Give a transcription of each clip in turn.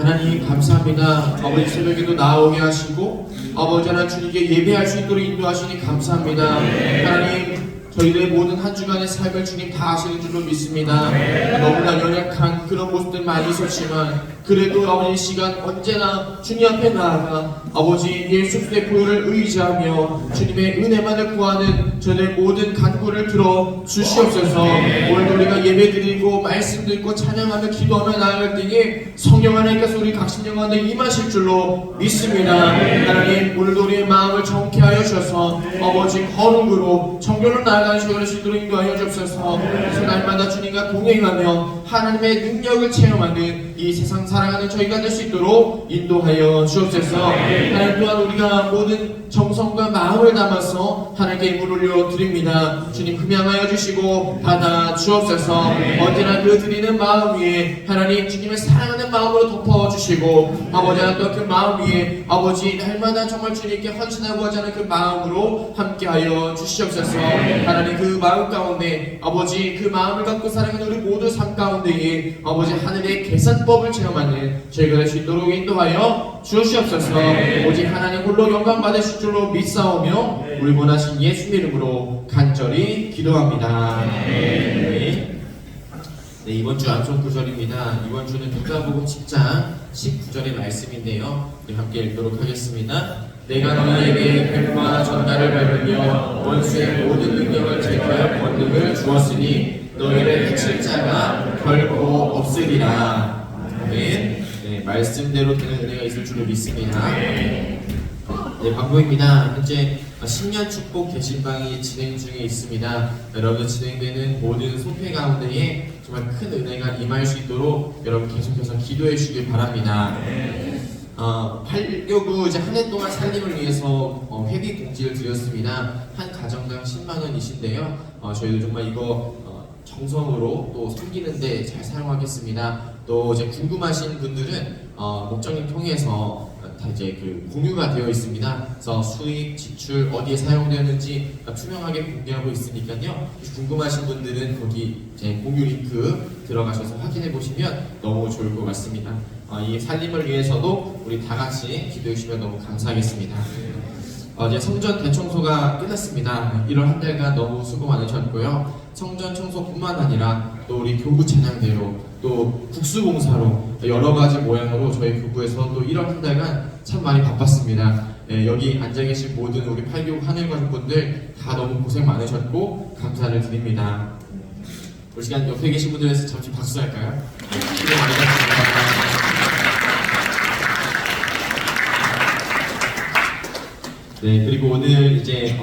하나님 감사합니다. 아버지 새벽에도 나오게 하시고 아버지 하나님 주님께 예배할 수 있도록 인도하시니 감사합니다. 하나님 저희들의 모든 한 주간의 삶을 주님 다 아시는 줄로 믿습니다. 너무나 연약한 그런 모습들 많이 있었지만 그래도 아버지 시간 언제나 주님 앞에 나아가 아버지 예수 그리스도의 보혈을 의지하며 주님의 은혜만을 구하는 저희의 모든 간구를 들어 주시옵소서. 오늘도 우리가 예배드리고 말씀 듣고 찬양하며 기도하며 나아갈 때에 성령 하나님께서 우리 각 심령 가운데 임하실 줄로 믿습니다. 하나님 오늘도 우리의 마음을 정케 하여 주셔서 아버지 거룩으로 정결로 나아가는 시간을 주도록 인도하여 주옵소서. 그래서 날마다 주님과 동행하며 하나님의 능력을 체험하는 이 세상 살아가는 저희가 될 수 있도록 인도하여 주옵소서. 하나님 또한 우리가 모든 정성과 마음을 담아서 하나님께 힘을 올려 드립니다. 주님 흠양하여 주시고 받아 주옵소서. 언제나 그 드리는 마음 위에 하나님 주님을 사랑하는 마음으로 덮어 주시고 아버지 하나님 또 그 마음 위에 아버지 날마다 정말 주님께 헌신하고 하자는 그 마음으로 함께하여 주시옵소서. 하나님 그 마음 가운데 아버지 그 마음을 갖고 살아가는 우리 모두 삶 가운데에 아버지 하늘의 계산법을 체험하는 저희가 될 수 있도록 인도하여 주시옵소서. 오직 하나님 홀로 영광 받으실 줄로 믿사오며 우리 원하신 예수님 이름으로 간절히 기도합니다. 네, 이번 주 암송 구절입니다. 이번 주는 누가복음 10장 19절의 말씀인데요. 우리 함께 읽도록 하겠습니다. 내가 너희에게 뱀과 전갈을 밟으며 원수의 모든 능력을 제거할 권능을 주었으니 너희를 해칠 자가 결코 없으리라. 아멘. 네, 말씀대로 되는 은혜가 있을 줄로 믿습니다. 네, 방법입니다. 현재 신년 축복 게시방이 진행 중에 있습니다. 여러분 진행되는 모든 소패 가운데에 정말 큰 은혜가 임할 수 있도록 여러분 계속해서 기도해 주시길 바랍니다. 8.19 이제 한 해 동안 살림을 위해서 회비 공지를 드렸습니다. 한 가정당 10만 원이신데요. 저희도 정말 이거 정성으로 또 섬기는데 잘 사용하겠습니다. 또 이제 궁금하신 분들은 목장님 통해서 다 이제 그 공유가 되어 있습니다. 그래서 수익, 지출 어디에 사용되는지 투명하게 공개하고 있으니까요. 궁금하신 분들은 거기 이제 공유 링크 들어가셔서 확인해 보시면 너무 좋을 것 같습니다. 이 살림을 위해서도 우리 다 같이 기도해 주시면 너무 감사하겠습니다. 어제 성전 대청소가 끝났습니다. 1월 한 달간 너무 수고 많으셨고요. 성전 청소뿐만 아니라 또 우리 교구 찬양대로 또 국수봉사로 여러 가지 모양으로 저희 교구에서 또 1월 한 달간 참 많이 바빴습니다. 여기 앉아 계신 모든 우리 8교구 하늘관분들 다 너무 고생 많으셨고 감사를 드립니다. 우리 시간 옆에 계신 분들 위해서 잠시 박수할까요? 수고 많으셨습니다. 네, 그리고 오늘 이제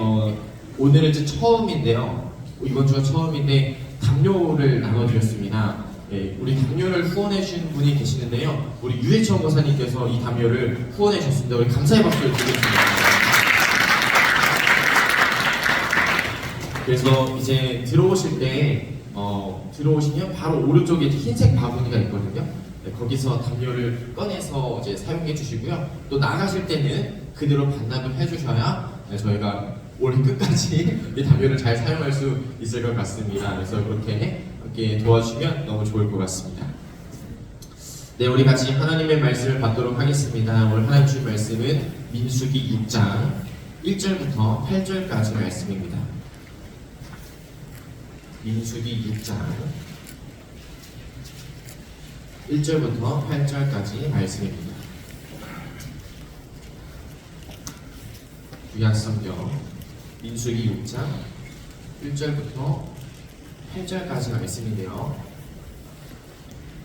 오늘은 이제 처음인데요. 이번 주가 처음인데 담요를 나눠드렸습니다. 네, 우리 담요를 후원해 주신 분이 계시는데요. 우리 유해천 권사님께서 이 담요를 후원해 주셨습니다. 우리 감사의 박수를 드리겠습니다. 그래서 이제 들어오실 때 들어오시면 바로 오른쪽에 흰색 바구니가 있거든요. 네, 거기서 담요를 꺼내서 이제 사용해 주시고요. 또 나가실 때는 그대로 반납을 해주셔야 저희가 올 끝까지 이 담요를 잘 사용할 수 있을 것 같습니다. 그래서 그렇게 함께 도와주시면 너무 좋을 것 같습니다. 네, 우리 같이 하나님의 말씀을 받도록 하겠습니다. 오늘 하나님 주신 말씀은 민수기 6장 1절부터 8절까지 말씀입니다. 민수기 6장 1절부터 8절까지 말씀입니다. 구약성경 민수기 6장 1절부터 8절까지 말씀인데요.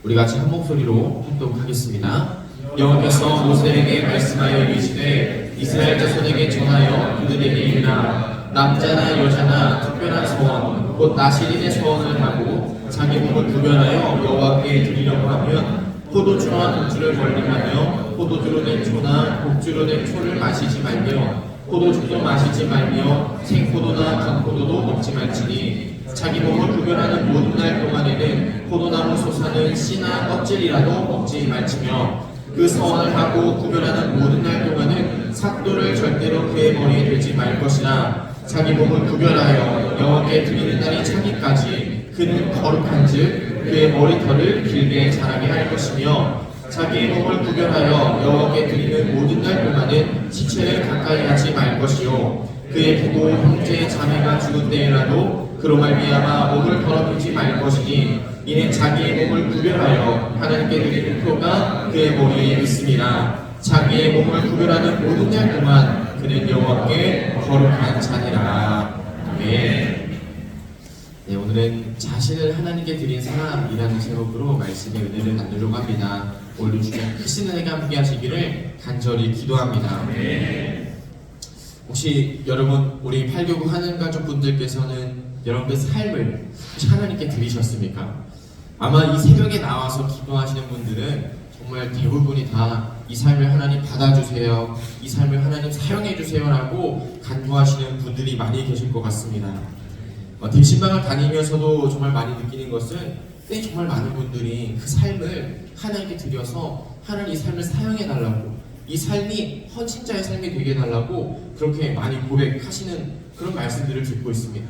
우리 같이 한 목소리로 합독하겠습니다. 여호와께서 모세에게 말씀하여 이르시되 이스라엘 자손에게 전하여 그들에게 이르라. 남자나 여자나 특별한 소원 곧 나시린의 소원을 하고 자기 몸을 구별하여 여호와께 드리려고 하면 포도주와 독주를 멀리하며 포도주로 된 초나 독주로 된 초를 마시지 말며 포도주도 마시지 말며 생포도나 단포도도 먹지 말지니 자기 몸을 구별하는 모든 날 동안에는 포도나무 솟아는 씨나 껍질이라도 먹지 말지며 그 서원을 하고 구별하는 모든 날 동안은 삭도를 절대로 그의 머리에 들지 말 것이라. 자기 몸을 구별하여 여호와께 드리는 날이 차기까지 그는 거룩한즉 그의 머리털을 길게 자라게 할 것이며 자기의 몸을 구별하여 여호와께 드리는 모든 날 동안은 시체를 가까이 하지 말 것이요 그의 부모 형제 자매가 죽은 때에라도 그로 말미암아 몸을 더럽히지 말 것이니 이는 자기의 몸을 구별하여 하나님께 드리는 표가 그의 머리에 있습니다. 자기의 몸을 구별하는 모든 날 동안 그는 여호와께 거룩한 자니라. 아멘. 네, 오늘은 자신을 하나님께 드린 사람이라는 제목으로 말씀의 은혜를 나누려고 합니다. 오늘 주님 크신 은혜가 함께 하시기를 간절히 기도합니다. 혹시 여러분 우리 8교구 하는 가족분들께서는 여러분의 삶을 하나님께 드리셨습니까? 아마 이 새벽에 나와서 기도하시는 분들은 정말 대부분이 다 이 삶을 하나님 받아주세요, 이 삶을 하나님 사용해주세요 라고 간구하시는 분들이 많이 계실 것 같습니다. 대신방을 다니면서도 정말 많이 느끼는 것은 정말 많은 분들이 그 삶을 하나님께 드려서 하나님 이 삶을 사용해달라고, 이 삶이 헌신자의 삶이 되게 해달라고 그렇게 많이 고백하시는 그런 말씀들을 듣고 있습니다.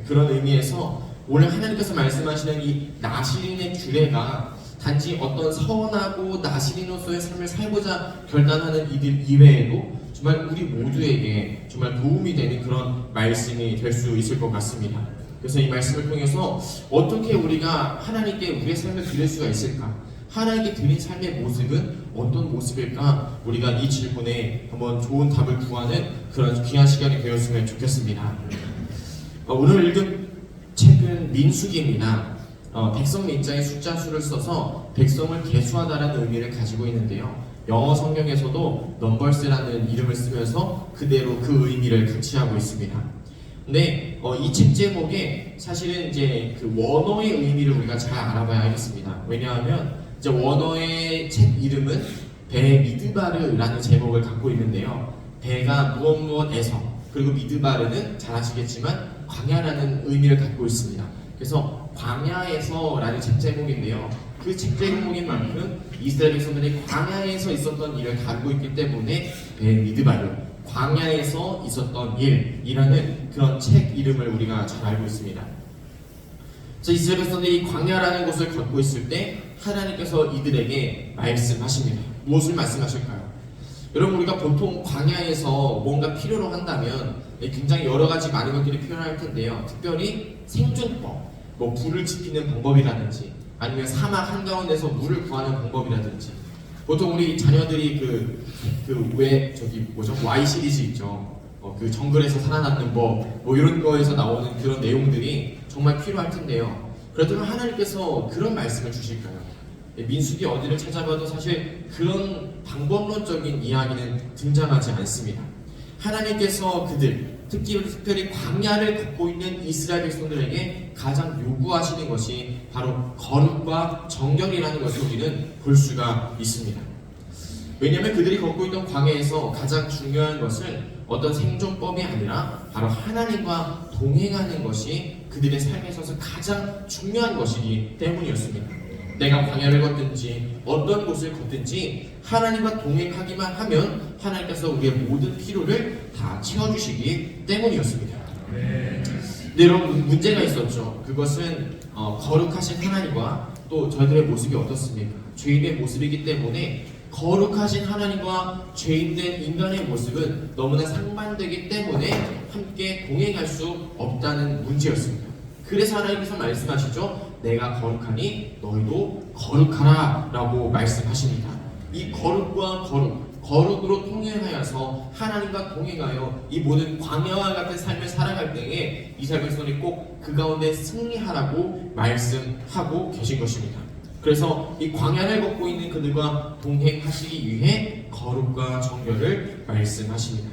그런 의미에서 오늘 하나님께서 말씀하시는 이 나시린의 규례가 단지 어떤 서원하고 나시린으로서의 삶을 살고자 결단하는 이들 이외에도 정말 우리 모두에게 정말 도움이 되는 그런 말씀이 될 수 있을 것 같습니다. 그래서 이 말씀을 통해서 어떻게 우리가 하나님께 우리의 삶을 드릴 수가 있을까? 하나님께 드린 삶의 모습은 어떤 모습일까? 우리가 이 질문에 한번 좋은 답을 구하는 그런 귀한 시간이 되었으면 좋겠습니다. 오늘 읽은 책은 민수기입니다. 백성 민자의 숫자 수를 써서 백성을 계수하다라는 의미를 가지고 있는데요. 영어 성경에서도 넘버스라는 이름을 쓰면서 그대로 그 의미를 같이 하고 있습니다. 근데 이 책 제목에 사실은 이제 그 원어의 의미를 우리가 잘 알아봐야 하겠습니다. 왜냐하면 이제 원어의 책 이름은 배 미드바르라는 제목을 갖고 있는데요. 배가 무엇에서, 그리고 미드바르는 잘 아시겠지만 광야라는 의미를 갖고 있습니다. 그래서 광야에서라는 책 제목인데요. 그 책 제목인 만큼 이스라엘 백성들이 광야에서 있었던 일을 다루고 있기 때문에 배 미드바르, 광야에서 있었던 일이라는 그런 책 이름을 우리가 잘 알고 있습니다. 이스라엘 백성들이 광야라는 곳을 걷고 있을 때 하나님께서 이들에게 말씀하십니다. 무엇을 말씀하실까요? 여러분, 우리가 보통 광야에서 뭔가 필요로 한다면 굉장히 여러 가지 많은 것들이 필요할 텐데요. 특별히 생존법, 불을 지피는 방법이라든지 아니면 사막 한가운데서 물을 구하는 방법이라든지, 보통 우리 자녀들이 Y 시리즈 있죠. 그 정글에서 살아남는 법, 이런 거에서 나오는 그런 내용들이 정말 필요할 텐데요. 그렇다면 하나님께서 그런 말씀을 주실까요? 민수기 어디를 찾아봐도 사실 그런 방법론적인 이야기는 등장하지 않습니다. 하나님께서 특별히 광야를 걷고 있는 이스라엘 백성들에게 가장 요구하시는 것이 바로 거룩과 정결이라는 것을 우리는 볼 수가 있습니다. 왜냐하면 그들이 걷고 있던 광야에서 가장 중요한 것은 어떤 생존법이 아니라 바로 하나님과 동행하는 것이 그들의 삶에 있어서 가장 중요한 것이기 때문이었습니다. 내가 광야를 걷든지 어떤 곳을 걷든지 하나님과 동행하기만 하면 하나님께서 우리의 모든 필요를 다 채워주시기 때문이었습니다. 근데 여러분, 문제가 있었죠. 그것은 거룩하신 하나님과 또 저희들의 모습이 어떻습니까? 죄인의 모습이기 때문에 거룩하신 하나님과 죄인된 인간의 모습은 너무나 상반되기 때문에 함께 동행할 수 없다는 문제였습니다. 그래서 하나님께서 말씀하시죠. 내가 거룩하니 너희도 거룩하라 라고 말씀하십니다. 이 거룩과 거룩으로 통행하여서 하나님과 동행하여 이 모든 광야와 같은 삶을 살아갈 때에 이스라엘 백성이 꼭 그 가운데 승리하라고 말씀하고 계신 것입니다. 그래서 이 광야를 걷고 있는 그들과 동행하시기 위해 거룩과 정결을 말씀하십니다.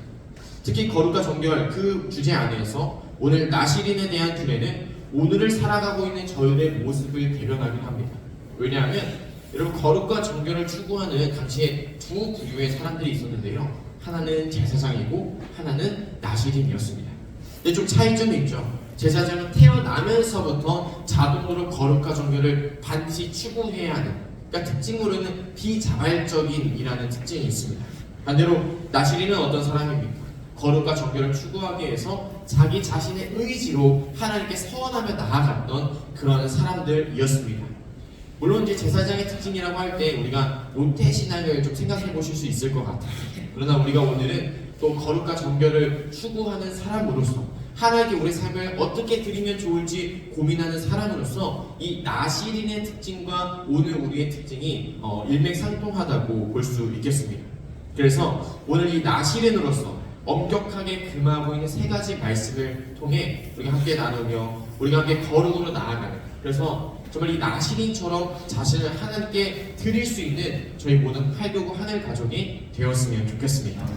특히 거룩과 정결 그 주제 안에서 오늘 나시린에 대한 규례는 오늘을 살아가고 있는 저희의 모습을 대변하긴 합니다. 왜냐하면 여러분, 거룩과 정결을 추구하는 당시에 두 부류의 사람들이 있었는데요. 하나는 제사장이고 하나는 나시린이었습니다. 근데 좀 차이점이 있죠. 제사장은 태어나면서부터 자동으로 거룩과 정결을 반드시 추구해야 하는, 그러니까 특징으로는 비자발적인이라는 특징이 있습니다. 반대로 나시린은 어떤 사람입니까? 거룩과 정결을 추구하기 위해서 자기 자신의 의지로 하나님께 서원하며 나아갔던 그런 사람들이었습니다. 물론 이제 제사장의 특징이라고 할 때 우리가 모태신앙을 좀 생각해 보실 수 있을 것 같아요. 그러나 우리가 오늘은 또 거룩과 정결을 추구하는 사람으로서 하나님께 우리 삶을 어떻게 드리면 좋을지 고민하는 사람으로서 이 나시린의 특징과 오늘 우리의 특징이 일맥상통하다고 볼 수 있겠습니다. 그래서 오늘 이 나시린으로서 엄격하게 금하고 있는 세 가지 말씀을 통해 우리가 함께 나누며 우리가 함께 거룩으로 나아가는, 그래서 정말 이 나시린처럼 자신을 하나님께 드릴 수 있는 저희 모든 팔도구 하늘 가족이 되었으면 좋겠습니다.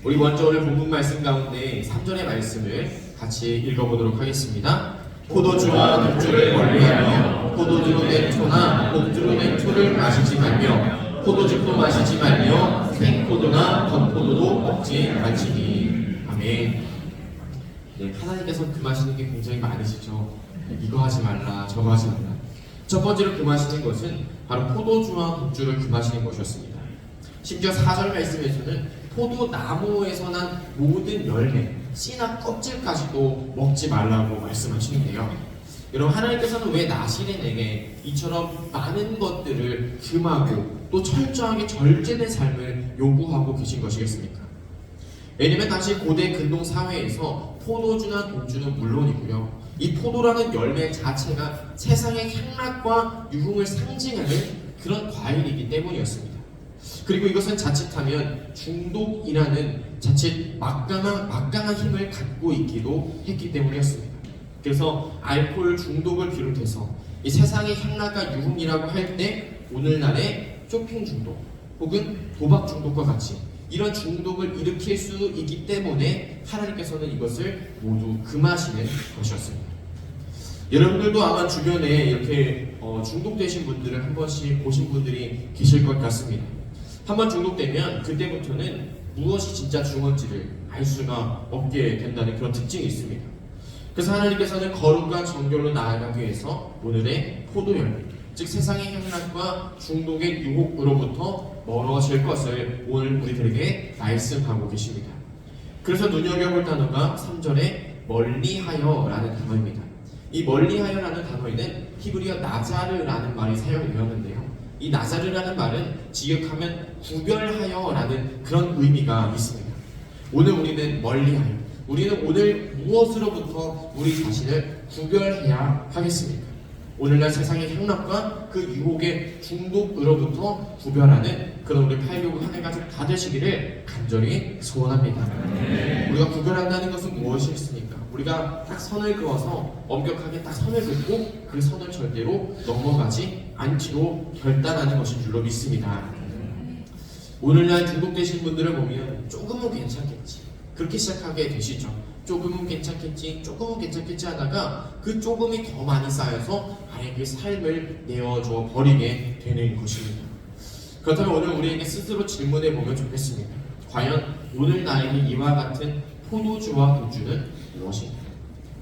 우리 먼저 오늘 본문 말씀 가운데 3절의 말씀을 같이 읽어보도록 하겠습니다. 포도주와 독주를 멀리하며 포도주로 된 토나 독주로 된 토를 마시지 말며 포도즙도 마시지 말며 생포도나 건포도도 먹지 말지니. 아멘. 네, 하나님께서 금하시는 게 굉장히 많으시죠. 이거 하지 말라 저거 하지 말라. 첫 번째로 금하시는 것은 바로 포도주와 독주를 금하시는 것이었습니다. 심지어 4절 말씀에서는 포도나무에서 난 모든 열매, 씨나 껍질까지도 먹지 말라고 말씀하시는데요. 여러분, 하나님께서는 왜 나시린에게 이처럼 많은 것들을 금하고 또 철저하게 절제된 삶을 요구하고 계신 것이겠습니까? 왜냐면 당시 고대 근동 사회에서 포도주나 독주는 물론이고요, 이 포도라는 열매 자체가 세상의 향락과 유흥을 상징하는 그런 과일이기 때문이었습니다. 그리고 이것은 자칫하면 중독이라는 자칫 막강한 힘을 갖고 있기도 했기 때문이었습니다. 그래서 알코올 중독을 비롯해서 이 세상의 향락과 유흥이라고 할 때 오늘날의 쇼핑 중독 혹은 도박 중독과 같이 이런 중독을 일으킬 수 있기 때문에 하나님께서는 이것을 모두 금하시는 것이었습니다. 여러분들도 아마 주변에 이렇게 중독되신 분들을 한 번씩 보신 분들이 계실 것 같습니다. 한번 중독되면 그때부터는 무엇이 진짜 중요한지를 알 수가 없게 된다는 그런 특징이 있습니다. 그래서 하나님께서는 거룩과 정결로 나아가기 위해서 오늘의 포도열매, 즉 세상의 향락과 중독의 유혹으로부터 멀어질 것을 오늘 우리들에게 말씀하고 계십니다. 그래서 눈여겨볼 단어가 3절에 멀리하여라는 단어입니다. 이 멀리하여라는 단어에는 히브리어 나자르라는 말이 사용되었는데요. 이 나자르라는 말은 직역하면 구별하여라는 그런 의미가 있습니다. 오늘 우리는 멀리하여, 우리는 오늘 무엇으로부터 우리 자신을 구별해야 하겠습니까? 오늘날 세상의 향락과 그 유혹의 중독으로부터 구별하는 그런 우리 8교구 한 해가 다 되시기를 간절히 소원합니다. 우리가 구별한다는 것은 무엇이겠습니까? 우리가 딱 선을 그어서 엄격하게 딱 선을 긋고 그 선을 절대로 넘어가지 않기로 결단하는 것인 줄로 믿습니다. 오늘날 중독되신 분들을 보면 조금은 괜찮겠지, 그렇게 시작하게 되시죠. 조금은 괜찮겠지, 조금은 괜찮겠지 하다가 그 조금이 더 많이 쌓여서 아예 그 삶을 내어줘 버리게 되는 것입니다. 그렇다면 오늘 우리에게 스스로 질문해 보면 좋겠습니다. 과연 오늘 나에게 이와 같은 포도주와 독주는 무엇인가?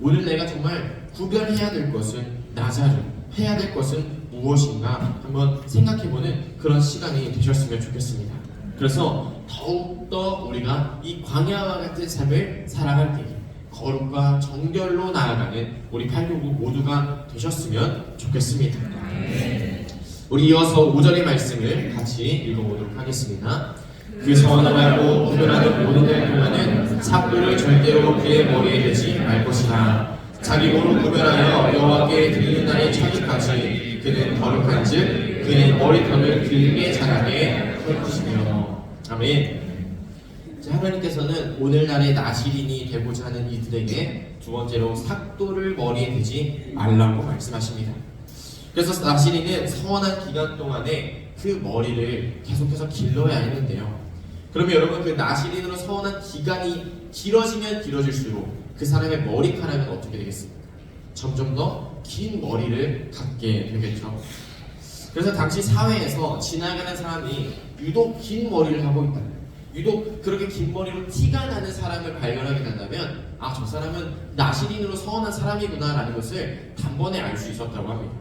오늘 내가 정말 구별해야 될 것은 나자르, 해야 될 것은 무엇인가 한번 생각해보는 그런 시간이 되셨으면 좋겠습니다. 그래서 더욱더 우리가 이 광야와 같은 삶을 살아갈 때에 거룩과 정결로 나아가는 우리 8교구 모두가 되셨으면 좋겠습니다. 우리 이어서 5절의 말씀을 같이 읽어보도록 하겠습니다. 그 선언하고 구별하는 모든 날 동안은 삭도를 절대로 그의 머리에 대지 말 것이나 자기 몸을 구별하여 여호와께 드리는 날이 차기까지 그는 거룩한즉 그의 머리털을 길게 자라게 할 것이며. 아멘. 하나님께서는 오늘날의 나시린이 되고자 하는 이들에게 두 번째로 삭도를 머리에 대지 말라고 말씀하십니다. 그래서 나시린은 서원한 기간 동안에 그 머리를 계속해서 길러야 했는데요. 그러면 여러분, 그 나시린으로 서원한 기간이 길어지면 길어질수록 그 사람의 머리카락은 어떻게 되겠습니까? 점점 더 긴 머리를 갖게 되겠죠. 그래서 당시 사회에서 지나가는 사람이 유독 긴 머리를 하고 있다, 유독 그렇게 긴 머리로 티가 나는 사람을 발견하게 된다면 아, 저 사람은 나시린으로 서원한 사람이구나 라는 것을 단번에 알 수 있었다고 합니다.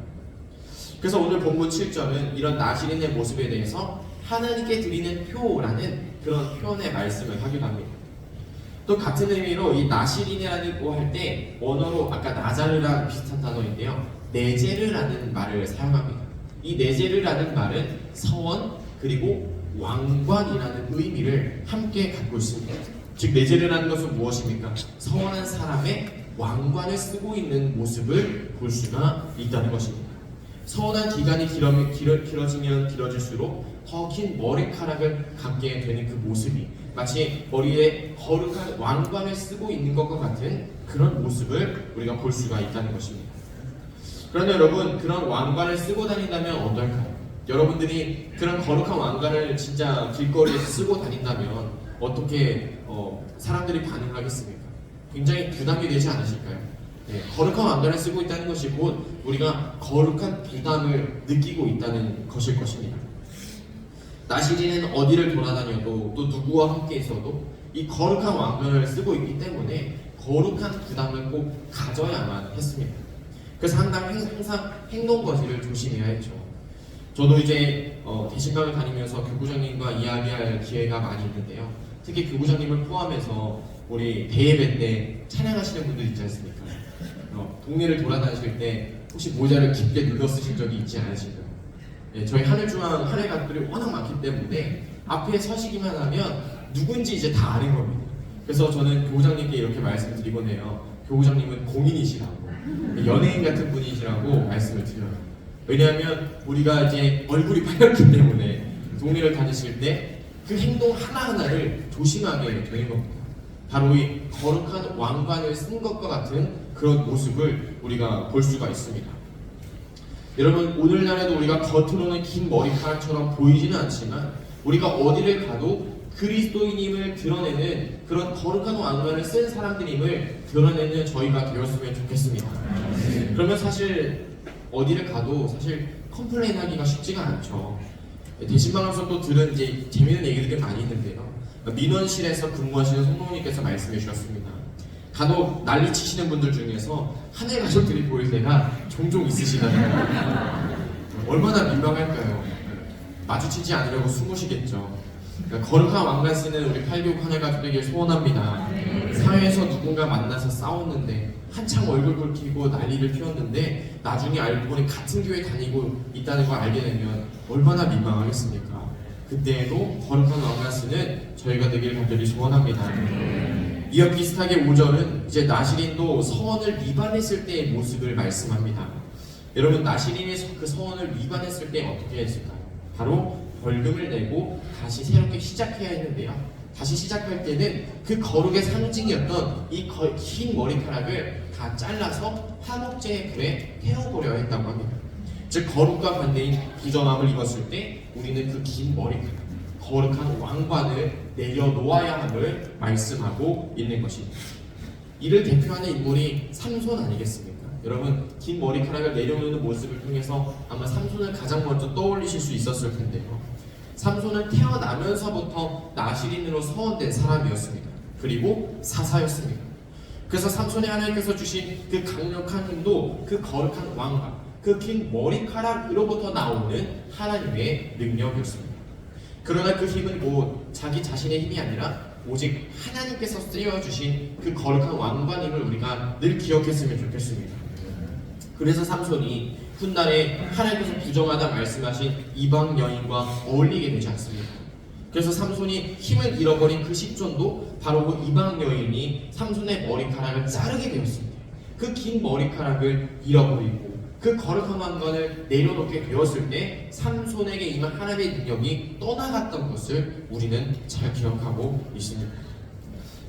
그래서 오늘 본문 7절은 이런 나시린의 모습에 대해서 하나님께 드리는 표라는 그런 표현의 말씀을 하기도 합니다. 또 같은 의미로 이 나시린이라고 할 때 원어로 아까 나자르랑 비슷한 단어인데요, 네제르라는 말을 사용합니다. 이 네제르라는 말은 서원 그리고 왕관이라는 의미를 함께 갖고 있습니다. 즉 네제르라는 것은 무엇입니까? 서원한 사람의 왕관을 쓰고 있는 모습을 볼 수가 있다는 것입니다. 서원한 기간이 길어지면 길어질수록 더 긴 머리카락을 갖게 되는 그 모습이 마치 머리에 거룩한 왕관을 쓰고 있는 것과 같은 그런 모습을 우리가 볼 수가 있다는 것입니다. 그런데 여러분, 그런 왕관을 쓰고 다닌다면 어떨까요? 여러분들이 그런 거룩한 왕관을 진짜 길거리에서 쓰고 다닌다면 어떻게 사람들이 반응하겠습니까? 굉장히 부담이 되지 않으실까요? 네, 거룩한 왕관을 쓰고 있다는 것이 곧 우리가 거룩한 부담을 느끼고 있다는 것일 것입니다. 나시린은 어디를 돌아다녀도 또 누구와 함께 있어도 이 거룩한 왕관을 쓰고 있기 때문에 거룩한 부담을 꼭 가져야만 했습니다. 그래서 항상 행동 거지를 조심해야 했죠. 저도 이제 대신강을 다니면서 교구장님과 이야기할 기회가 많이 있는데요. 특히 교구장님을 포함해서 우리 대예배 때 찬양하시는 분들 있지 않습니까? 동네를 돌아다니실 때 혹시 모자를 깊게 눌러 쓰신 적이 있지 않으신가요? 네, 저희 하늘중앙 하늘가족들이 워낙 많기 때문에 앞에 서시기만 하면 누군지 이제 다 아는 겁니다. 그래서 저는 교구장님께 이렇게 말씀드리곤 해요. 교구장님은 공인이시라고, 연예인 같은 분이시라고 말씀을 드려요. 왜냐하면 우리가 이제 얼굴이 빨갛기 때문에 동네를 다니실 때 그 행동 하나하나를 조심하게 되는 겁니다. 바로 이 거룩한 왕관을 쓴 것과 같은 그런 모습을 우리가 볼 수가 있습니다. 여러분, 오늘날에도 우리가 겉으로는 긴 머리카락처럼 보이지는 않지만 우리가 어디를 가도 그리스도인임을 드러내는 그런 거룩한 왕관을 쓴 사람들임을 드러내는 저희가 되었으면 좋겠습니다. 그러면 사실 어디를 가도 사실 컴플레인하기가 쉽지가 않죠. 대신방에서 또 들은 이제 재미있는 얘기들이 많이 있는데요. 민원실에서 근무하시는 성도님께서 말씀해 주셨습니다. 간혹 난리치시는 분들 중에서 하늘 가족들이 보일 때가 종종 있으시다는 얼마나 민망할까요? 마주치지 않으려고 숨으시겠죠. 그러니까 거룩한 왕관 쓰는 우리 8교육 하늘 가족에게 소원합니다. 사회에서 누군가 만나서 싸웠는데 한창 얼굴 붉히고 난리를 피웠는데 나중에 알고 보니 같은 교회 다니고 있다는 걸 알게 되면 얼마나 민망하겠습니까? 그때에도 거룩한 왕관 쓰는 저희가 되기를 간절히 소원합니다. 이와 비슷하게 5절은 이제 나시린도 서원을 위반했을 때의 모습을 말씀합니다. 여러분, 나시린이 그 서원을 위반했을 때 어떻게 했을까요? 바로 벌금을 내고 다시 새롭게 시작해야 했는데요. 다시 시작할 때는 그 거룩의 상징이었던 이 긴 머리카락을 다 잘라서 화목제의 불에 태워버려야 했다고 합니다. 즉, 거룩과 반대인 부정함을 입었을 때 우리는 그 긴 머리카락, 거룩한 왕관을 내려놓아야 함을 말씀하고 있는 것입니다. 이를 대표하는 인물이 삼손 아니겠습니까? 여러분, 긴 머리카락을 내려놓는 모습을 통해서 아마 삼손을 가장 먼저 떠올리실 수 있었을 텐데요. 삼손은 태어나면서부터 나시린으로 서원된 사람이었습니다. 그리고 사사였습니다. 그래서 삼손의 하나님께서 주신 그 강력한 힘도 그 거룩한 왕관, 그 긴 머리카락으로부터 나오는 하나님의 능력이었습니다. 그러나 그 힘은 곧 자기 자신의 힘이 아니라 오직 하나님께서 쓰여주신 그 거룩한 왕관임을 우리가 늘 기억했으면 좋겠습니다. 그래서 삼손이 훗날에 하나님께서 부정하다 말씀하신 이방 여인과 어울리게 되지 않습니다. 그래서 삼손이 힘을 잃어버린 그 시점도 바로 그 이방 여인이 삼손의 머리카락을 자르게 되었습니다. 그 긴 머리카락을 잃어버리고 그 거룩한 왕관을 내려놓게 되었을 때 삼손에게 임한 하나님의 능력이 떠나갔던 것을 우리는 잘 기억하고 있습니다.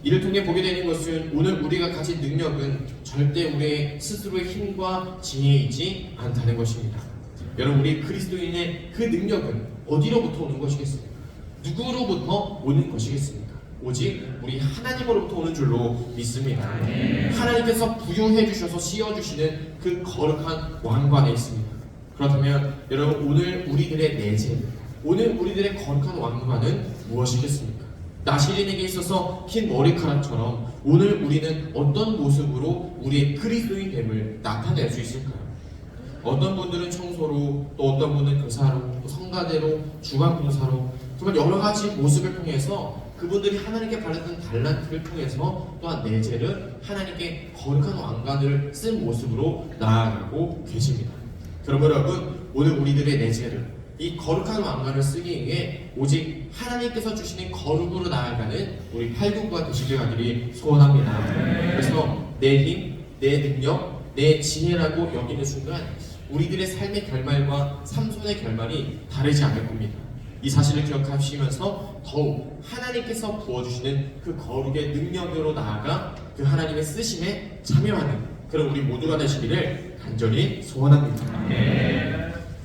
이를 통해 보게 되는 것은 오늘 우리가 가진 능력은 절대 우리의 스스로의 힘과 지혜에 있지 않다는 것입니다. 여러분, 우리 그리스도인의 그 능력은 어디로부터 오는 것이겠습니까? 누구로부터 오는 것이겠습니까? 오직 우리 하나님으로부터 오는 줄로 믿습니다. 하나님께서 부여해 주셔서 씌워주시는 그 거룩한 왕관에 있습니다. 그렇다면 여러분, 오늘 우리들의 내재, 오늘 우리들의 거룩한 왕관은 무엇이겠습니까? 나시린에게 있어서 긴 머리카락처럼 오늘 우리는 어떤 모습으로 우리의 그리스도인 됨을 나타낼 수 있을까요? 어떤 분들은 청소로, 또 어떤 분은 교사로, 또 성가대로, 주간봉사로, 정말 여러 가지 모습을 통해서 그분들이 하나님께 바랐던 달란트를 통해서 또한 내재를 하나님께 거룩한 왕관을 쓴 모습으로 나아가고 계십니다. 그러므로 여러분, 오늘 우리들의 내재를 이 거룩한 왕관을 쓰기 위해 오직 하나님께서 주시는 거룩으로 나아가는 우리 팔굽부가 되시길 하기를 소원합니다. 그래서 내 힘, 내 능력, 내 지혜라고 여기는 순간 우리들의 삶의 결말과 삼손의 결말이 다르지 않을 겁니다. 이 사실을 기억하시면서 더욱 하나님께서 부어주시는 그 거룩의 능력으로 나아가 그 하나님의 쓰심에 참여하는 그런 우리 모두가 되시기를 간절히 소원합니다.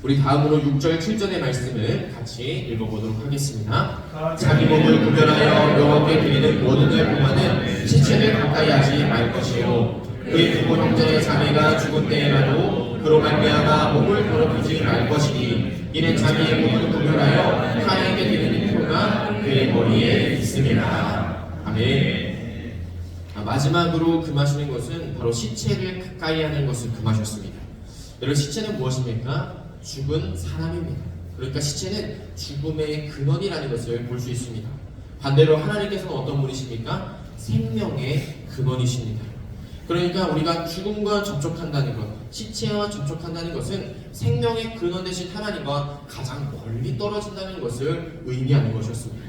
우리 다음으로 6절, 7절의 말씀을 같이 읽어보도록 하겠습니다. 자기 몸을 구별하여 여호와께 드리는 모든 일 보면은 시체를 가까이 하지 말 것이요 그의 부모 형제의 자매가 죽은 때에라도 그로 말미암아 몸을 더럽히지 말 것이니 이는 자기의 몸을 구별하여 타인에게 드리는 표가 그의 머리에 있습니다. 아멘. 마지막으로 금하시는 것은 바로 시체를 가까이 하는 것을 금하셨습니다. 여러분, 시체는 무엇입니까? 죽은 사람입니다. 그러니까 시체는 죽음의 근원이라는 것을 볼 수 있습니다. 반대로 하나님께서는 어떤 분이십니까? 생명의 근원이십니다. 그러니까 우리가 죽음과 접촉한다는 것, 시체와 접촉한다는 것은 생명의 근원 되신 하나님과 가장 멀리 떨어진다는 것을 의미하는 것이었습니다.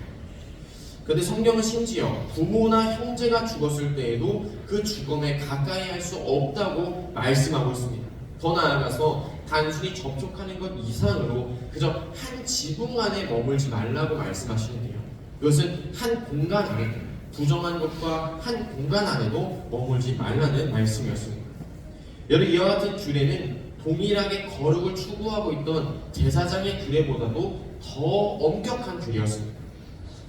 그런데 성경은 심지어 부모나 형제가 죽었을 때에도 그 죽음에 가까이 할 수 없다고 말씀하고 있습니다. 더 나아가서 단순히 접촉하는 것 이상으로 그저 한 지붕 안에 머물지 말라고 말씀하시는데요. 이것은 한 공간 안에, 부정한 것과 한 공간 안에도 머물지 말라는 말씀이었습니다. 여러분, 이와 같은 규례는 동일하게 거룩을 추구하고 있던 제사장의 규례보다도 더 엄격한 규례였습니다.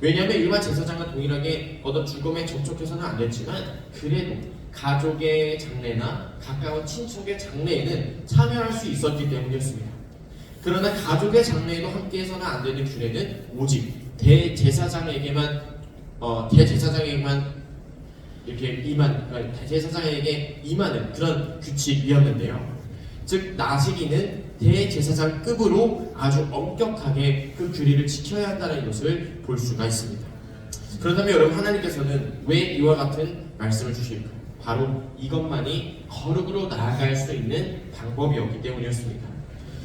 왜냐하면 일반 제사장과 동일하게 어떤 죽음에 접촉해서는 안 됐지만 그래도 가족의 장례나 가까운 친척의 장례에는 참여할 수 있었기 때문이었습니다. 그러나 가족의 장례에도 함께해서는 안 되는 규례는 오직 대제사장에게만 이렇게 대제사장에게 임하는 그런 규칙이었는데요. 즉 나시기는 대제사장급으로 아주 엄격하게 그 규례를 지켜야 한다는 것을 볼 수가 있습니다. 그렇다면 여러분, 하나님께서는 왜 이와 같은 말씀을 주실까요? 바로 이것만이 거룩으로 나아갈 수 있는 방법이었기 때문이었습니다.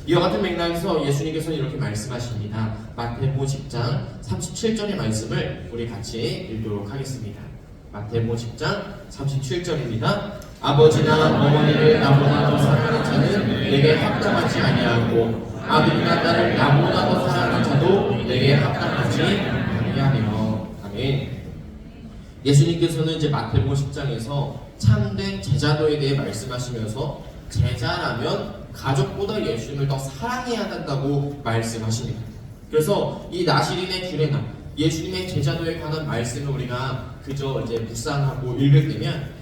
이와 같은 맥락에서 예수님께서는 이렇게 말씀하십니다. 마태복음 10장 37절의 말씀을 우리 같이 읽도록 하겠습니다. 마태복음 10장 37절입니다. 아버지나 어머니를 나보다 더 사랑하는 자는 내게 합당하지 아니하고 아들이나 딸을 나보다 더 사랑하는 자도 내게 합당하지 아니하며. 아멘. 예수님께서는 이제 마태복음 10장에서 참된 제자도에 대해 말씀하시면서 제자라면 가족보다 예수님을 더 사랑해야 한다고 말씀하십니다. 그래서 이 나시린의 규례나 예수님의 제자도에 관한 말씀을 우리가 그저 이제 묵상하고 읽을 때면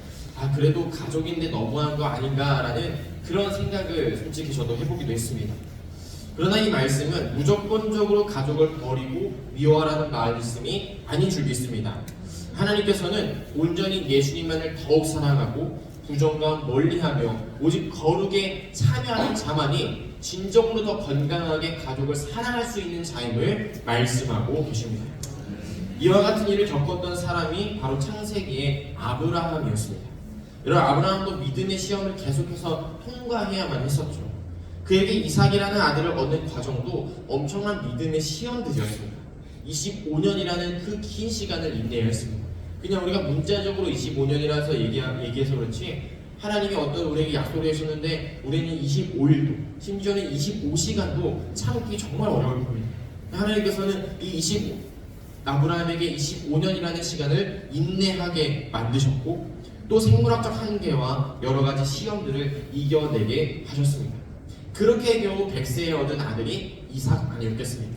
그래도 가족인데 너무한 거 아닌가라는 그런 생각을 솔직히 저도 해보기도 했습니다. 그러나 이 말씀은 무조건적으로 가족을 버리고 미워하라는 말씀이 아닌 줄 믿습니다. 하나님께서는 온전히 예수님만을 더욱 사랑하고 부정과 멀리하며 오직 거룩에 참여하는 자만이 진정으로 더 건강하게 가족을 사랑할 수 있는 자임을 말씀하고 계십니다. 이와 같은 일을 겪었던 사람이 바로 창세기의 아브라함이었습니다. 여러분, 아브라함도 믿음의 시험을 계속해서 통과해야만 했었죠. 그에게 이삭이라는 아들을 얻는 과정도 엄청난 믿음의 시험들이었습니다. 25년이라는 그 긴 시간을 인내해야 했습니다. 그냥 우리가 문자적으로 25년이라서 얘기해서 그렇지 하나님이 어떤 우리에게 약속을 해주셨는데 우리는 25일도 심지어는 25시간도 참기 정말 어려울 겁니다. 하나님께서는 아브라함에게 25년이라는 시간을 인내하게 만드셨고 또 생물학적 한계와 여러 가지 시험들을 이겨내게 하셨습니다. 그렇게 겨우 100세에 얻은 아들이 이삭 아니었겠습니까?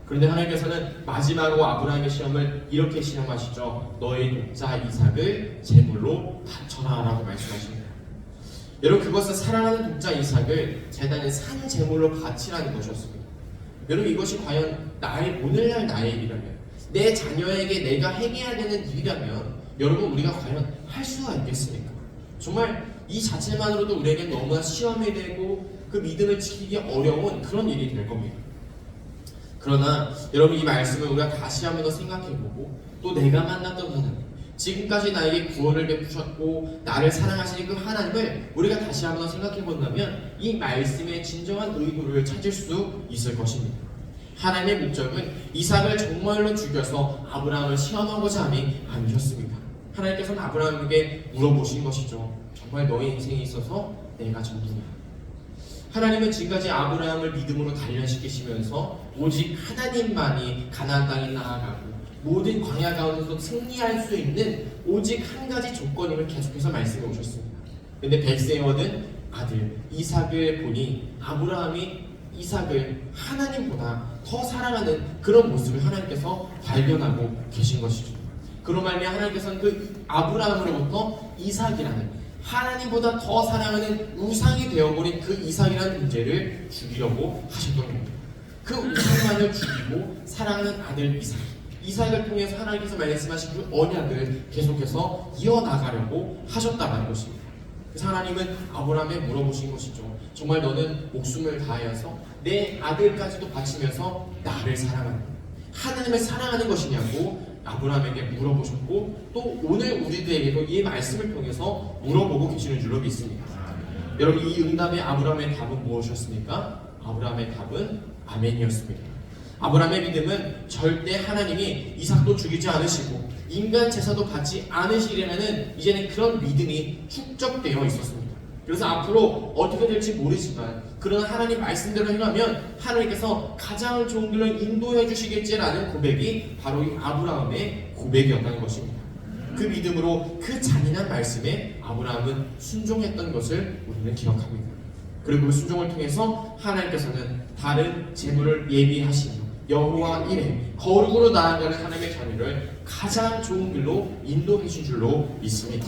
그런데 하나님께서는 마지막으로 아브라함의 시험을 이렇게 시험하시죠. 너의 독자 이삭을 제물로 바쳐라 라고 말씀하십니다. 여러분, 그것은 사랑하는 독자 이삭을 제단에 산 제물로 바치라는 것이었습니다. 여러분, 이것이 과연 오늘날 나의 일이라면, 내 자녀에게 내가 행해야 되는 일이라면 여러분, 우리가 과연 할 수가 있겠습니까? 정말 이 자체만으로도 우리에게 너무나 시험이 되고 그 믿음을 지키기 어려운 그런 일이 될 겁니다. 그러나 여러분, 이 말씀을 우리가 다시 한번 더 생각해보고, 또 내가 만났던 하나님, 지금까지 나에게 구원을 베푸셨고 나를 사랑하시는 그 하나님을 우리가 다시 한번 생각해본다면 이 말씀의 진정한 의도를 찾을 수 있을 것입니다. 하나님의 목적은 이삭을 정말로 죽여서 아브라함을 시험하고자 함이 아니셨습니다. 하나님께서는 아브라함에게 물어보신 것이죠. 정말 너의 인생에 있어서 내가 전부냐? 하나님은 지금까지 아브라함을 믿음으로 단련시키시면서 오직 하나님만이 가나안 땅에 나아가고 모든 광야 가운데서 승리할 수 있는 오직 한 가지 조건임을 계속해서 말씀해 오셨습니다. 근데 백세에 얻은 아들 이삭을 보니 아브라함이 이삭을 하나님보다 더 사랑하는 그런 모습을 하나님께서 발견하고 계신 것이죠. 그로 말미암아 하나님께서는 그 아브라함으로부터 이삭이라는 하나님보다 더 사랑하는 우상이 되어버린 그 이삭이라는 존재를 죽이려고 하셨던 겁니다. 그 우상만을 죽이고 사랑하는 아들 이삭을 통해서 하나님께서 말씀하신 그 언약을 계속해서 이어나가려고 하셨다는 것입니다. 그래서 하나님은 아브라함에 물어보신 것이죠. 정말 너는 목숨을 다하여서 내 아들까지도 바치면서 나를 사랑하는, 하나님을 사랑하는 것이냐고 아브라함에게 물어보셨고, 또 오늘 우리들에게도 이 말씀을 통해서 물어보고 계시는 줄로 믿습니다. 여러분, 이 응답의 아브라함의 답은 무엇이었습니까? 아브라함의 답은 아멘이었습니다. 아브라함의 믿음은 절대 하나님이 이삭도 죽이지 않으시고 인간 제사도 받지 않으시리라는 이제는 그런 믿음이 축적되어 있었습니다. 그래서 앞으로 어떻게 될지 모르지만 그러나 하나님 말씀대로 행하면 하나님께서 가장 좋은 길로 인도해 주시겠지라는 고백이 바로 이 아브라함의 고백이었다는 것입니다. 그 믿음으로 그 잔인한 말씀에 아브라함은 순종했던 것을 우리는 기억합니다. 그리고 그 순종을 통해서 하나님께서는 다른 재물을 예비하시며 여호와 이레 거룩으로 나아가는 하나님의 자녀를 가장 좋은 길로 인도해 주신 줄로 믿습니다.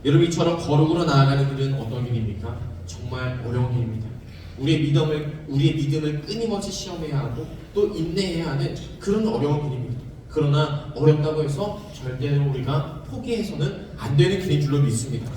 여러분, 이처럼 거룩으로 나아가는 길은 어떤 길입니까? 정말 어려운 길입니다. 우리의 믿음을 끊임없이 시험해야 하고 또 인내해야 하는 그런 어려운 길입니다. 그러나 어렵다고 해서 절대로 우리가 포기해서는 안 되는 길인 줄로 믿습니다.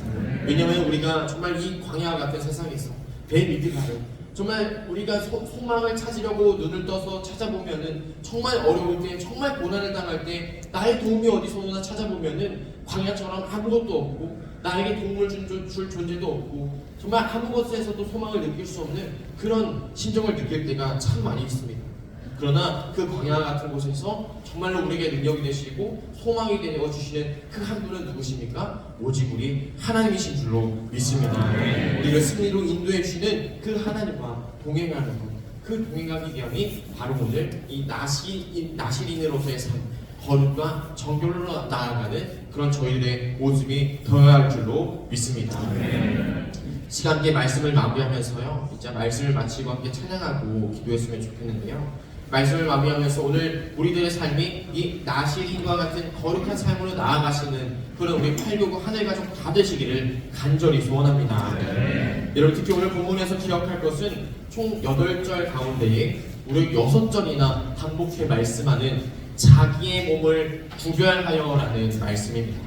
왜냐하면 우리가 정말 이 광야 같은 세상에서 배 밑을 가려 정말 우리가 소망을 찾으려고 눈을 떠서 찾아보면은 정말 어려울 때, 정말 고난을 당할 때 나의 도움이 어디서 오나 찾아보면은 광야처럼 아무것도 없고 나에게 도움을 줄 존재도 없고 정말 아무 곳에서도 소망을 느낄 수 없는 그런 심정을 느낄 때가 참 많이 있습니다. 그러나 그 광야 같은 곳에서 정말로 우리에게 능력이 되시고 소망이 되어 주시는 그 한 분은 누구십니까? 오직 우리 하나님이신 줄로 믿습니다. 우리를 승리로 인도해 주시는 그 하나님과 동행하는 것, 그 동행하기 위함이 바로 오늘 이 나시린으로서의 삶, 거룩과 정결로 나아가는 그런 저희들의 모습이 되어야 할 줄로 믿습니다. 시간 함께 말씀을 마무리하면서요, 진짜 말씀을 마치고 함께 찬양하고 기도했으면 좋겠는데요. 말씀을 마무리하면서 오늘 우리들의 삶이 이 나시린과 같은 거룩한 삶으로 나아가시는 그런 우리 8교구 하늘가족 다 되시기를 간절히 소원합니다. 여러분, 특히 오늘 본문에서 기억할 것은 총 8절 가운데에 우리 6절이나 반복해 말씀하는 자기의 몸을 구별하여라는 말씀입니다.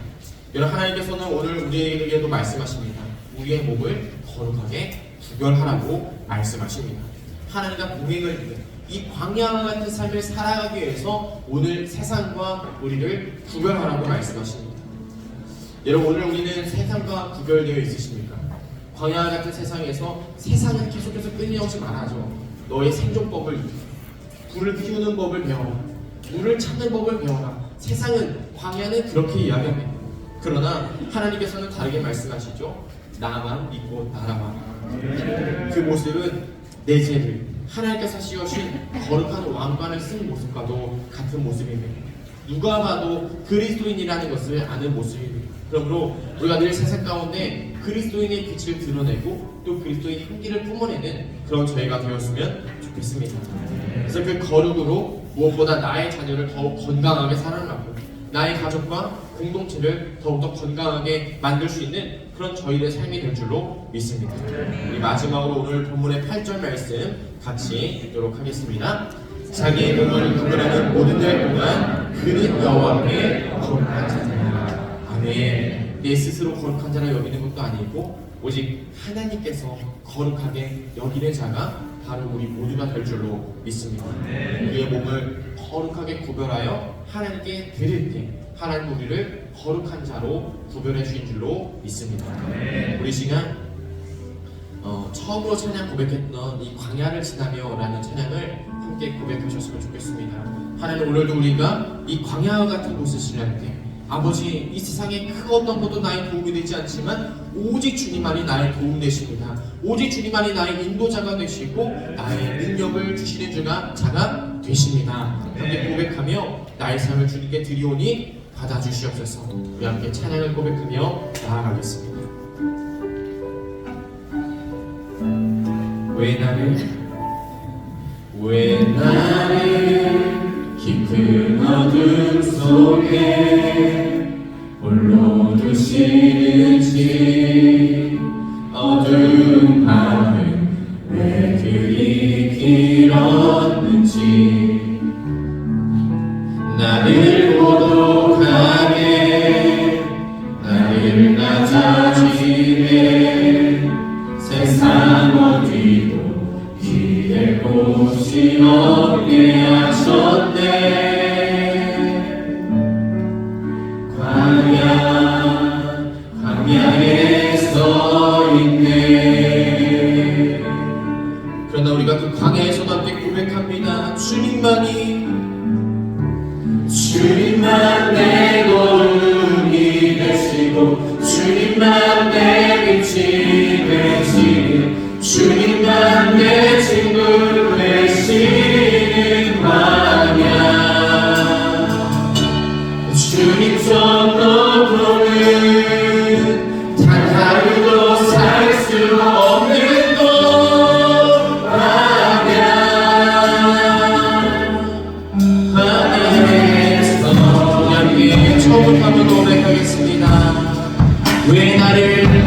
여러분, 하나님께서는 오늘 우리에게도 말씀하십니다. 우리의 몸을 거룩하게 구별하라고 말씀하십니다. 하나님과 동행을 위해 이 광야와 같은 삶을 살아가기 위해서 오늘 세상과 우리를 구별하라고 말씀하십니다. 여러분, 오늘 우리는 세상과 구별되어 있으십니까? 광야 같은 세상에서 세상은 계속해서 끊임없이 말하죠. 너의 생존법을, 불을 피우는 법을 배워라, 물을 찾는 법을 배워라. 세상은, 광야는 그렇게 이야기합니다. 그러나 하나님께서는 다르게 말씀하시죠. 나만 믿고 따라와라. 그 모습은 내 죄를 하나님께서 씌우신 거룩한 왕관을 쓴 모습과도 같은 모습입니다. 누가 봐도 그리스도인이라는 것을 아는 모습입니다. 그러므로 우리가 늘 세상 가운데 그리스도인의 빛을 드러내고 또 그리스도인의 향기를 뿜어내는 그런 저희가 되었으면 좋겠습니다. 그래서 그 거룩으로 무엇보다 나의 자녀를 더욱 건강하게 사랑하고 나의 가족과 공동체를 더욱더 건강하게 만들 수 있는 그런 저희의 삶이 될 줄로 믿습니다. 우리 마지막으로 오늘 본문의 8절 말씀 같이 읽도록 하겠습니다. 자기의 몸을 구별하는 모든 날 동안 그는 여호와께 거룩한 자니라. 아멘. 내 스스로 거룩한 자라 여기는 것도 아니고 오직 하나님께서 거룩하게 여기는 자가 바로 우리 모두가 될 줄로 믿습니다. 우리의 몸을 거룩하게 구별하여 하나님께 드릴 때 하나님 우리를 거룩한 자로 구별해 주신 줄로 믿습니다. 우리 시간 처음으로 찬양 고백했던 이 광야를 지나며 라는 찬양을 함께 고백하셨으면 좋겠습니다. 하나님 오늘도 우리가 이 광야와 같은 곳을 지날 때 아버지 이 세상에 그 어떤 것도 나의 도움이 되지 않지만 오직 주님만이 나의 도움 되십니다. 오직 주님만이 나의 인도자가 되시고 나의 능력을 주시는 자가 되십니다. 함께 고백하며 나의 삶을 주님께 드리오니 받아주시옵소서. 우리 함께 찬양을 고백하며 나아가겠습니다. 왜 나를 깊은 어둠 속에 홀로 두시는지 어두운 밤은 왜 그리 길었는지 나를 고독하게 나를 낮아지게 세상 어디도 기댈 곳이 없게 하셨네. 광야에 서 있네. 그러나 우리가 그 광야에서도 함께 고백합니다. 주님만 내 거룩이 되시고 주님만 내 빛이 되시고 주님만 내 친구 되시는 광야. 주님 손 놓고는 단 하루도 살 수 없는 곳 광야에서 우리 처음부터 한번 고백하겠습니다. 왜 나를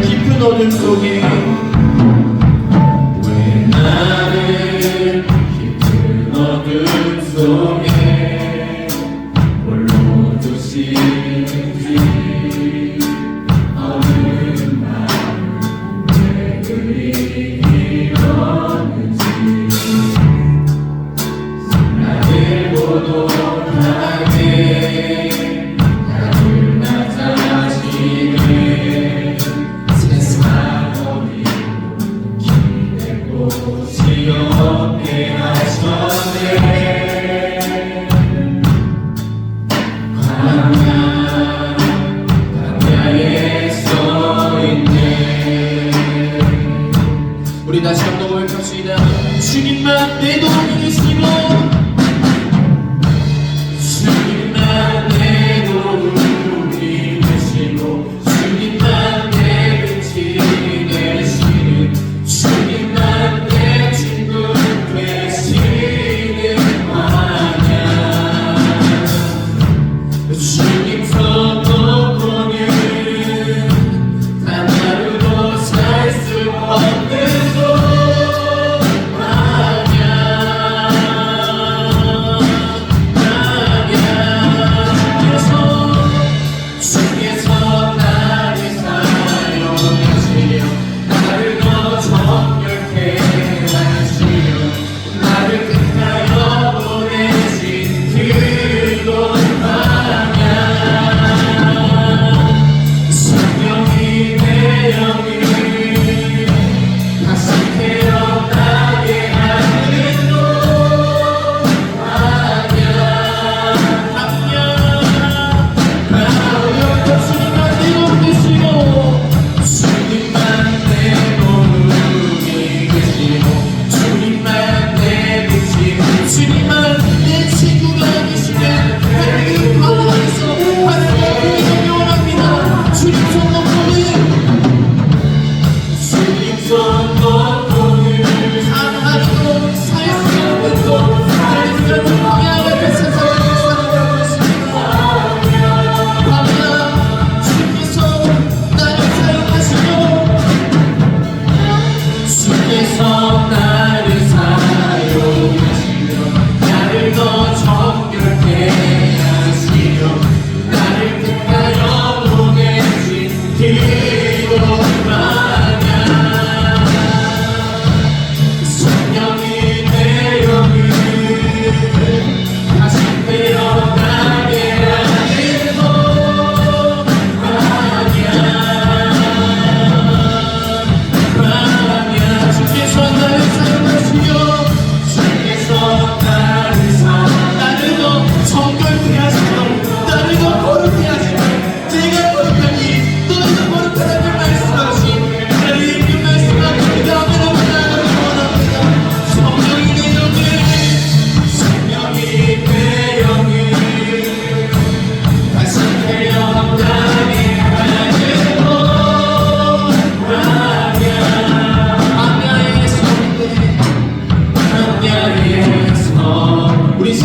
깊은 어둠 속에 속에 홀로 두시는지 어두운 마음 왜 그리 길었는지 나를 고독하게 나를 낮아지게 세상 어디로 기댈 곳이 없게 하셨네. 우리 다시 한번 고백합시다. 주님만 내 도움이 되시고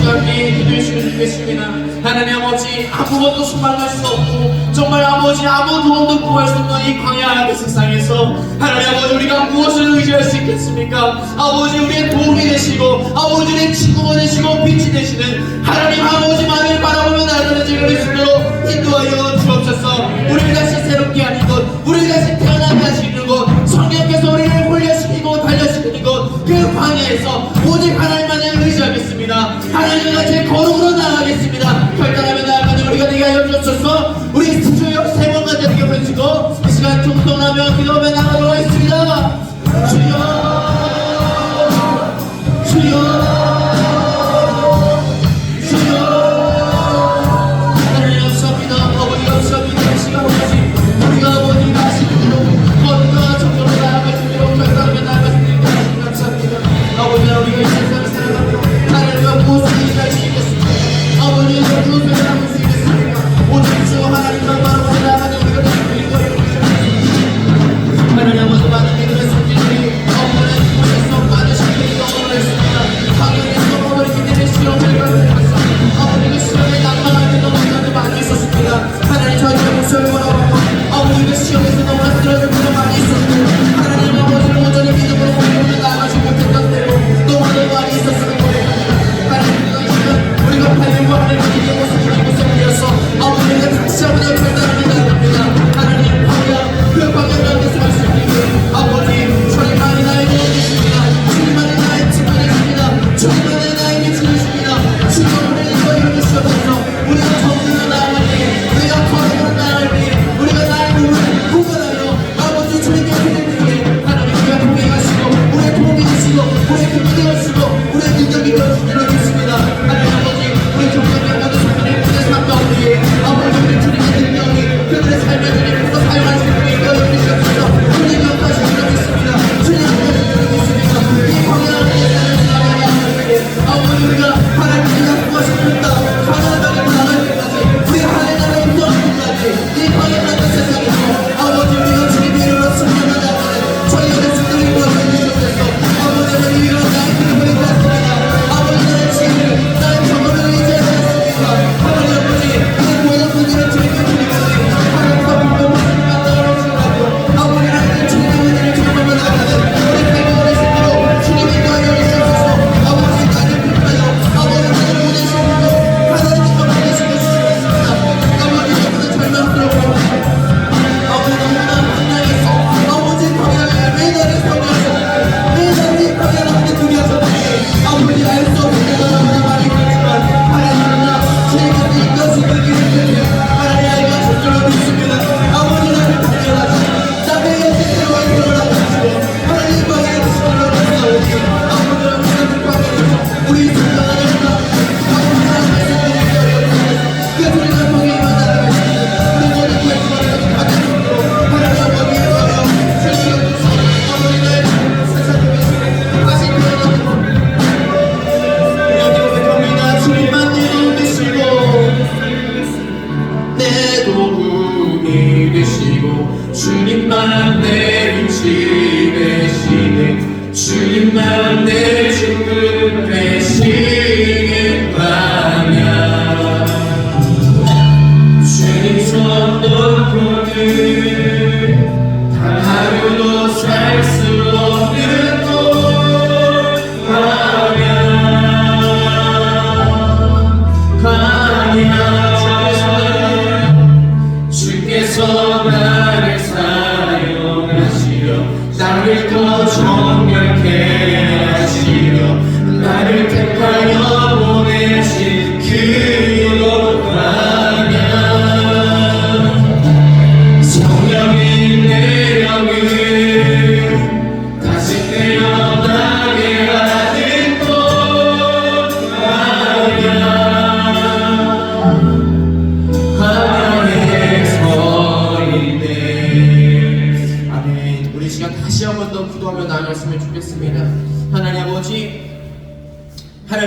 시간에 기도해 주시면 좋겠습니다. 하나님 아버지, 아무것도 소망할 수 없고 정말 아버지 아무 도움도 구할 수 없는 이 광야의 세상에서 하나님 아버지 우리가 무엇을 의지할 수 있겠습니까? 아버지 우리의 도움이 되시고 아버지 우리의 친구가 되시고 빛이 되시는 하나님 아버지만을 바라보며 나아가는 제가 수 있도록 인도하여 주옵소서. 우리를 다시 새롭게 하는 것, 우리를 다시 태어나게 하시는 것, 성령께서 우리를 훈련시키고 단련시키는 것, 그 광야에서 오직 하나님만을 의지하겠습니다. 하나님과 제 거룩으로 나아가겠습니다. 결단하며 나아가는 우리가 되게 하여 주옵소서. 우리 주여 세 번간 되게 펼치고 이 시간 충동하며 기도하며 나아가도록 하겠습니다. 주여 주여 하나님 아버지 많은 믿음의 손길들이 어머니 곳에서 많으신 분이 너무 했습니다.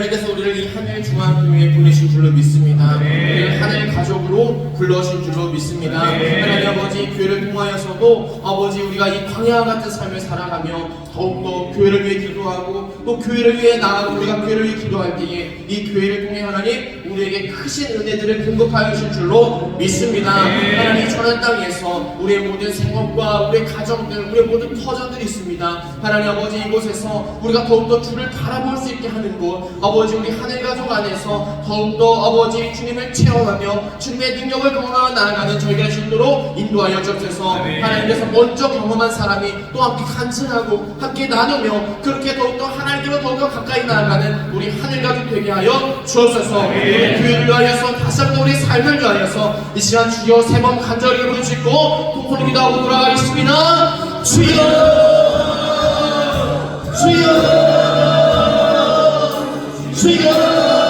하나님께서 우리를 이 하늘 중앙교회에 보내신 줄로 믿습니다. 우리를 하늘 가족으로 불러신 줄로 믿습니다. 하나님 아버지, 교회를 통하여서도 아버지 우리가 이 광야 같은 삶을 살아가며 더욱더 교회를 위해 기도하고 또 교회를 위해 나아가고 우리가 교회를 위해 기도할 때에 이 교회를 통해 하나님 우리에게 크신 은혜들을 공급하여 주신 줄로 믿습니다. 하나님 전한 땅에서 우리의 모든 생업과 우리의 가정들, 우리의 모든 터전들이 있습니다. 하나님 아버지, 이곳에서 우리가 더욱더 주를 바라볼 수 있게 하는 곳, 아버지 우리 하늘 가족 안에서 더욱더 아버지 주님을 체험하며 주님의 능력을 경험하며 나아가는 저희가 될 수 있도록 인도하여 주옵소서. 하나님께서 먼저 경험한 사람이 또 함께 간증하고 함께 나누며 그렇게 더욱더 하나님께로 더욱더 가까이 나아가는 우리 하늘 가족 되게 하여 주옵소서. 우리 교회를 위하여서 다시 한번 우리 삶을 위하여서 이 시간 주여 세 번 간절히 부르짖고 통곡을 기도하고 돌아가겠습니다. 주여 주여 주여